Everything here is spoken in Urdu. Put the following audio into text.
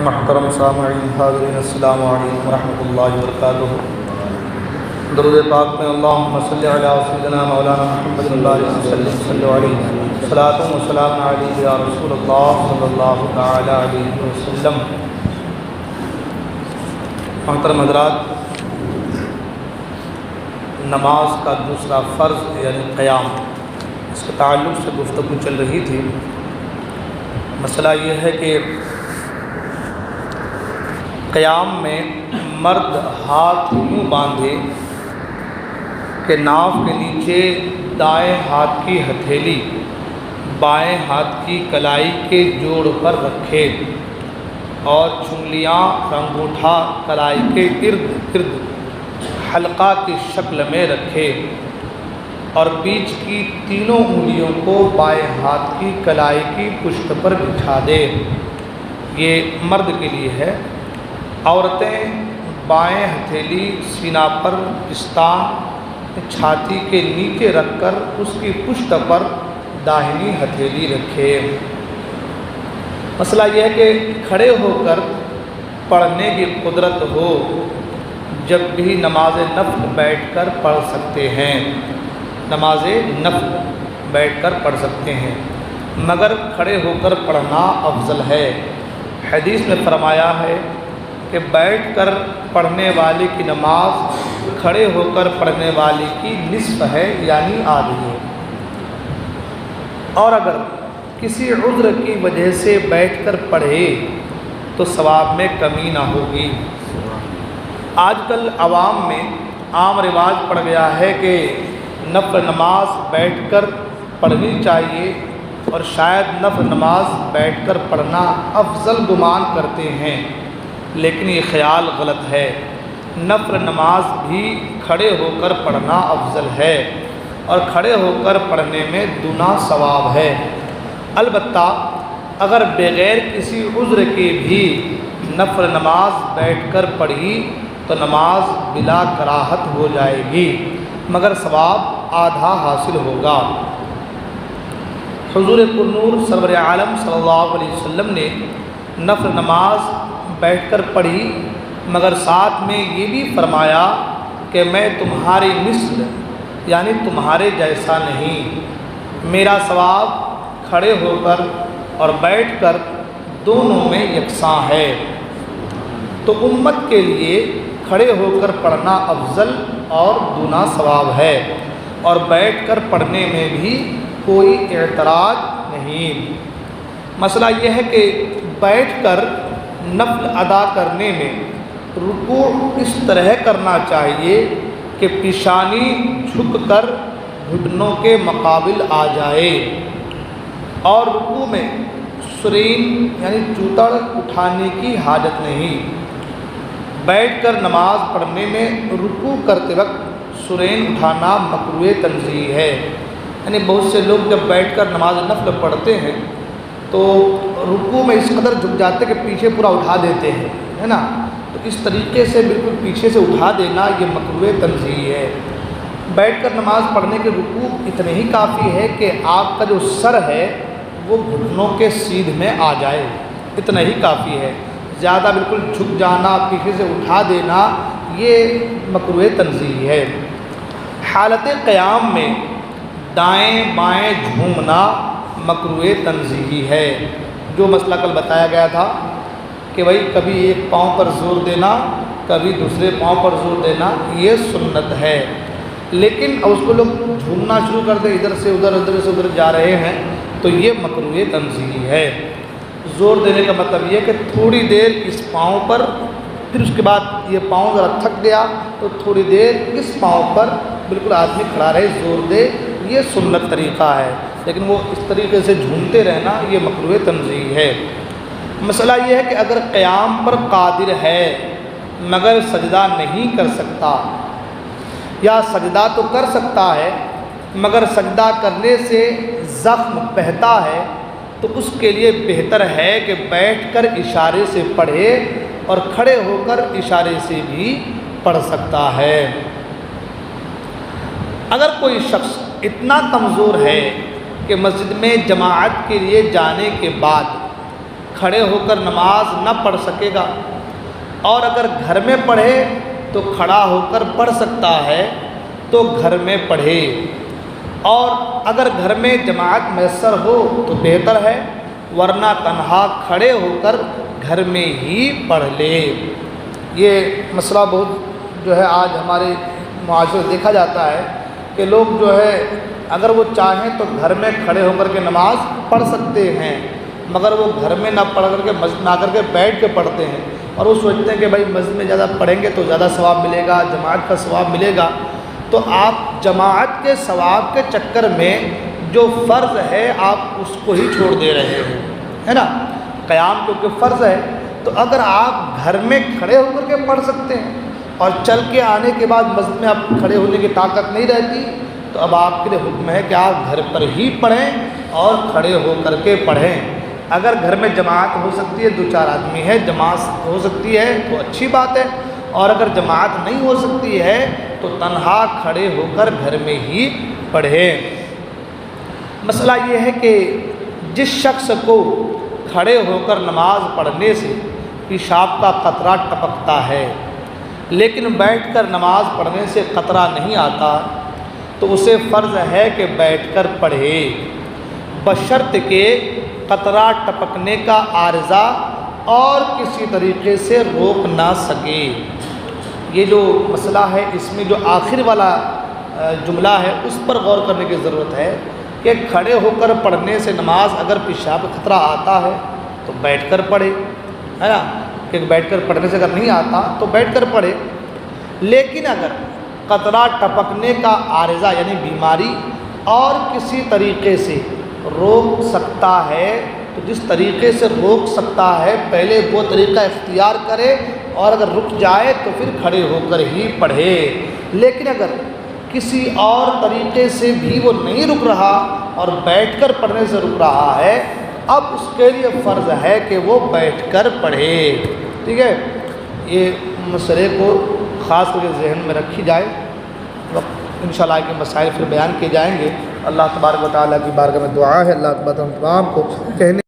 محترم سامعین حاضرین، السلام علیکم ورحمۃ اللہ وبرکاتہ۔ درود پاک میں اللہم صلی علی سیدنا مولانا محمد علیہ وسلم صلی علیہ صلاۃ و سلام علیہ یا رسول اللہ صلی اللہ تعالی علیہ وسلم۔ محترم حضرات، نماز کا دوسرا فرض یعنی قیام، اس کے تعلق سے گفتگو چل رہی تھی۔ مسئلہ یہ ہے کہ قیام میں مرد ہاتھ یوں باندھے کہ ناف کے نیچے دائیں ہاتھ کی ہتھیلی بائیں ہاتھ کی کلائی کے جوڑ پر رکھے اور چنگلیاں انگوٹھا کلائی کے ارد گرد حلقہ کی شکل میں رکھے اور بیچ کی تینوں انگلیوں کو بائیں ہاتھ کی کلائی کی پشت پر بچھا دے۔ یہ مرد کے لیے ہے۔ عورتیں بائیں ہتھیلی سینہ پر پستان چھاتی کے نیچے رکھ کر اس کی پشت پر داہنی ہتھیلی رکھے۔ مسئلہ یہ ہے کہ کھڑے ہو کر پڑھنے کی قدرت ہو جب بھی نماز نفل بیٹھ کر پڑھ سکتے ہیں، نماز نفل بیٹھ کر پڑھ سکتے ہیں، مگر کھڑے ہو کر پڑھنا افضل ہے۔ حدیث میں فرمایا ہے کہ بیٹھ کر پڑھنے والے کی نماز کھڑے ہو کر پڑھنے والے کی نصف ہے، یعنی آدھی ہے، اور اگر کسی عذر کی وجہ سے بیٹھ کر پڑھے تو ثواب میں کمی نہ ہوگی۔ آج کل عوام میں عام رواج پڑ گیا ہے کہ نفل نماز بیٹھ کر پڑھنی چاہیے، اور شاید نفل نماز بیٹھ کر پڑھنا افضل گمان کرتے ہیں، لیکن یہ خیال غلط ہے۔ نفل نماز بھی کھڑے ہو کر پڑھنا افضل ہے، اور کھڑے ہو کر پڑھنے میں دونا ثواب ہے۔ البتہ اگر بغیر کسی عذر کے بھی نفل نماز بیٹھ کر پڑھی تو نماز بلا کراہت ہو جائے گی، مگر ثواب آدھا حاصل ہوگا۔ حضور پرنور سرور عالم صلی اللہ علیہ وسلم نے نفل نماز بیٹھ کر پڑھی، مگر ساتھ میں یہ بھی فرمایا کہ میں تمہاری مثل یعنی تمہارے جیسا نہیں، میرا ثواب کھڑے ہو کر اور بیٹھ کر دونوں میں یکساں ہے۔ تو امت کے لیے کھڑے ہو کر پڑھنا افضل اور دونا ثواب ہے، اور بیٹھ کر پڑھنے میں بھی کوئی اعتراض نہیں۔ مسئلہ یہ ہے کہ بیٹھ کر نفل ادا کرنے میں رکوع اس طرح کرنا چاہیے کہ پیشانی جھک کر گھٹنوں کے مقابل آ جائے، اور رکوع میں سرین یعنی چوتڑ اٹھانے کی حاجت نہیں۔ بیٹھ کر نماز پڑھنے میں رکوع کرتے وقت سرین اٹھانا مکروہ تنزیہ ہے، یعنی بہت سے لوگ جب بیٹھ کر نماز نفل پڑھتے ہیں تو رکوع میں اس قدر جھک جاتے کہ پیچھے پورا اٹھا دیتے ہیں، ہے نا؟ تو اس طریقے سے بالکل پیچھے سے اٹھا دینا یہ مکروہ تنزیہ ہے۔ بیٹھ کر نماز پڑھنے کے رکوع اتنے ہی کافی ہے کہ آپ کا جو سر ہے وہ گھٹنوں کے سیدھ میں آ جائے، اتنا ہی کافی ہے۔ زیادہ بالکل جھک جانا، پیچھے سے اٹھا دینا یہ مکروہ تنزیہ ہے۔ حالت قیام میں دائیں بائیں جھومنا مکروہ تنزیہی ہے۔ جو مسئلہ کل بتایا گیا تھا کہ بھائی کبھی ایک پاؤں پر زور دینا، کبھی دوسرے پاؤں پر زور دینا، یہ سنت ہے، لیکن اب اس کو لوگ جھومنا شروع کر دیں، ادھر سے ادھر ادھر سے ادھر جا رہے ہیں، تو یہ مکروہ تنزیہی ہے۔ زور دینے کا مطلب یہ کہ تھوڑی دیر اس پاؤں پر، پھر اس کے بعد یہ پاؤں ذرا تھک گیا تو تھوڑی دیر اس پاؤں پر بالکل آدمی کھڑا رہے، زور دے، یہ سنت طریقہ ہے، لیکن وہ اس طریقے سے جھومتے رہنا یہ مکروہ تنزیہ ہے۔ مسئلہ یہ ہے کہ اگر قیام پر قادر ہے مگر سجدہ نہیں کر سکتا، یا سجدہ تو کر سکتا ہے مگر سجدہ کرنے سے زخم بہتا ہے، تو اس کے لیے بہتر ہے کہ بیٹھ کر اشارے سے پڑھے، اور کھڑے ہو کر اشارے سے بھی پڑھ سکتا ہے۔ اگر کوئی شخص اتنا کمزور ہے کہ مسجد میں جماعت کے لیے جانے کے بعد کھڑے ہو کر نماز نہ پڑھ سکے گا، اور اگر گھر میں پڑھے تو کھڑا ہو کر پڑھ سکتا ہے تو گھر میں پڑھے، اور اگر گھر میں جماعت میسر ہو تو بہتر ہے، ورنہ تنہا کھڑے ہو کر گھر میں ہی پڑھ لے۔ یہ مسئلہ بہت جو ہے آج ہمارے معاشرے میں دیکھا جاتا ہے کہ لوگ جو ہے اگر وہ چاہیں تو گھر میں کھڑے ہو کر کے نماز پڑھ سکتے ہیں، مگر وہ گھر میں نہ پڑھ کر کے مسجد میں آ کر کے بیٹھ کے پڑھتے ہیں، اور وہ سوچتے ہیں کہ بھائی مسجد میں زیادہ پڑھیں گے تو زیادہ ثواب ملے گا، جماعت کا ثواب ملے گا۔ تو آپ جماعت کے ثواب کے چکر میں جو فرض ہے آپ اس کو ہی چھوڑ دے رہے ہیں، ہے نا۔ قیام کیونکہ فرض ہے، تو اگر آپ گھر میں کھڑے ہو کر کے پڑھ سکتے ہیں اور چل کے آنے کے بعد مسجد میں آپ کھڑے ہونے کی طاقت نہیں رہتی، تو اب آپ کے لیے حکم ہے کہ آپ گھر پر ہی پڑھیں اور کھڑے ہو کر کے پڑھیں۔ اگر گھر میں جماعت ہو سکتی ہے، 2-4 آدمی ہے، جماعت ہو سکتی ہے تو اچھی بات ہے، اور اگر جماعت نہیں ہو سکتی ہے تو تنہا کھڑے ہو کر گھر میں ہی پڑھیں۔ مسئلہ یہ ہے کہ جس شخص کو کھڑے ہو کر نماز پڑھنے سے پیشاب کا قطرہ ٹپکتا ہے لیکن بیٹھ کر نماز پڑھنے سے قطرہ نہیں آتا، تو اسے فرض ہے کہ بیٹھ کر پڑھے، بشرط کہ قطرہ ٹپکنے کا عارضہ اور کسی طریقے سے روک نہ سکے۔ یہ جو مسئلہ ہے اس میں جو آخر والا جملہ ہے اس پر غور کرنے کی ضرورت ہے کہ کھڑے ہو کر پڑھنے سے نماز اگر پیشاب کا خطرہ آتا ہے تو بیٹھ کر پڑھے، ہے نا، کہ بیٹھ کر پڑھنے سے اگر نہیں آتا تو بیٹھ کر پڑھے، لیکن اگر قطرہ ٹپکنے کا عارضہ یعنی بیماری اور کسی طریقے سے روک سکتا ہے تو جس طریقے سے روک سکتا ہے پہلے وہ طریقہ اختیار کرے، اور اگر رک جائے تو پھر کھڑے ہو کر ہی پڑھے۔ لیکن اگر کسی اور طریقے سے بھی وہ نہیں رک رہا اور بیٹھ کر پڑھنے سے رک رہا ہے، اب اس کے لیے فرض ہے کہ وہ بیٹھ کر پڑھے۔ ٹھیک ہے، یہ مسئلے کو خاص کر کے ذہن میں رکھی جائے، انشاءاللہ کے مسائل پھر بیان کیے جائیں گے۔ اللہ تبارک و تعالیٰ کی بارگاہ میں دعا ہے اللہ تبارک و تعالیٰ ہم تمام کو کہنے